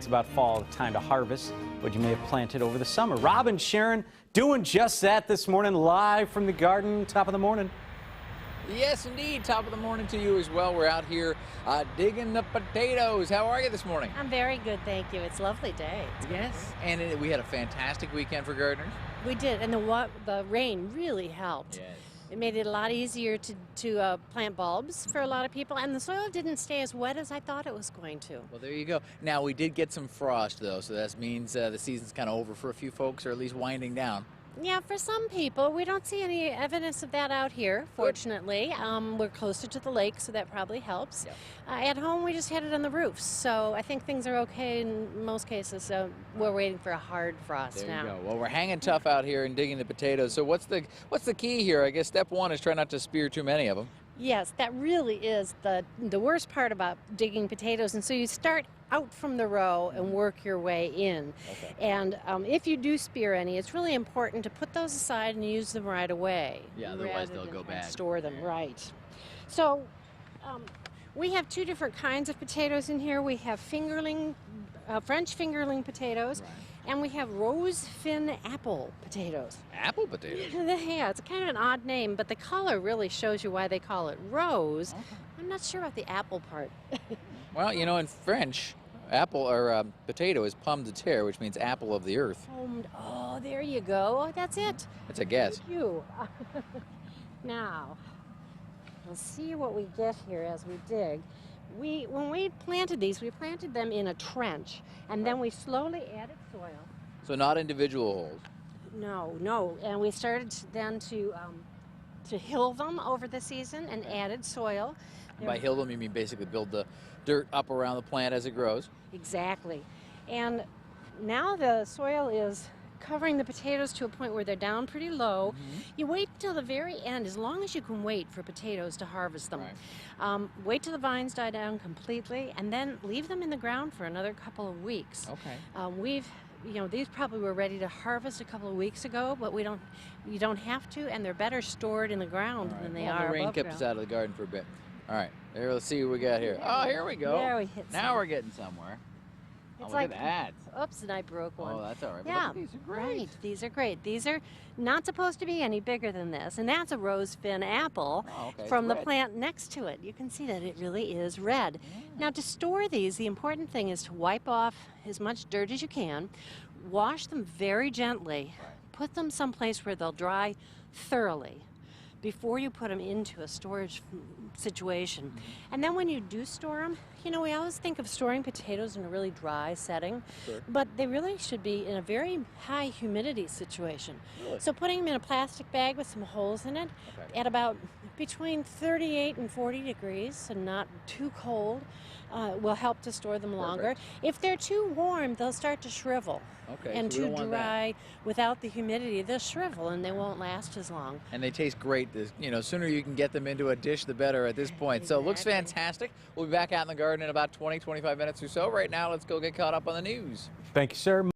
it's about fall time to harvest what you may have planted over the summer. Rob and Sharon doing just that this morning, live from the garden. Top of the morning. Yes, indeed. Top of the morning to you as well. We're out here digging the potatoes. How are you this morning? I'm very good, thank you. It's a lovely day. Yes. And we had a fantastic weekend for gardeners. We did, and the rain really helped. Yes. It made it a lot easier to plant bulbs for a lot of people, and the soil didn't stay as wet as I thought it was going to. Well, there you go. Now, we did get some frost, though, so that means the season's kind of over for a few folks, or at least winding down. Yeah, for some people. We don't see any evidence of that out here, fortunately. We're closer to the lake, so that probably helps. Yep. At home, we just had it on the roofs, so I think things are okay in most cases. So we're waiting for a hard frost now. There you go. Well, we're hanging tough out here and digging the potatoes. So what's the key here? I guess step one is try not to spear too many of them. Yes, that really is the worst part about digging potatoes. And so you start out from the row and work your way in. Okay. And if you do spear any, it's really important to put those aside and use them right away. Yeah, otherwise they'll go and bad. Store them, right. So we have two different kinds of potatoes in here. We have French fingerling potatoes. Right. And we have rose fin apple potatoes. Apple potatoes? Yeah, it's kind of an odd name, but the color really shows you why they call it rose. Okay. I'm not sure about the apple part. Well, you know, in French, apple or potato is pomme de terre, which means apple of the earth. Oh, there you go. Oh, that's it. That's a guess. Thank you. Now, we'll see what we get here as we dig. When we planted these, we planted them in a trench, and then we slowly added soil. So not individual holes. No, and we started then to hill them over the season and added soil. By hill them, you mean basically build the dirt up around the plant as it grows? Exactly. And now the soil is covering the potatoes to a point where they're down pretty low. Mm-hmm. You wait till the very end, as long as you can wait for potatoes to harvest them. Right. Wait till the vines die down completely, and then leave them in the ground for another couple of weeks. Okay. These probably were ready to harvest a couple of weeks ago, but you don't have to, and they're better stored in the ground than they are The rain above kept ground. us out of the garden for a bit. All right, here, let's see what we got here. Oh, here we go. There we hit Now some. we're getting somewhere. It's Look at that. Oops, and I broke one. Oh, that's all right. But Yeah, look, these are great. right. These are great. These are not supposed to be any bigger than this, and that's a rose fin apple Oh, okay. from It's the red. plant next to it. You can see that it really is red. Yeah. Now, to store these, the important thing is to wipe off as much dirt as you can, wash them very gently, put them someplace where they'll dry thoroughly before you put them into a storage situation. And then when you do store them, we always think of storing potatoes in a really dry setting, Sure. but they really should be in a very high humidity situation. Really? So putting them in a plastic bag with some holes in it Okay. at about between 38 and 40 degrees and not too cold will help to store them longer. Perfect. If they're too warm, they'll start to shrivel. Okay, And so we too don't want that. dry without the humidity, they'll shrivel and they won't last as long. And they taste great. Sooner you can get them into a dish, the better at this point. So it looks Exactly. fantastic. We'll be back out in the garden in about 20, 25 minutes or so. Right now, let's go get caught up on the news. Thank you, sir.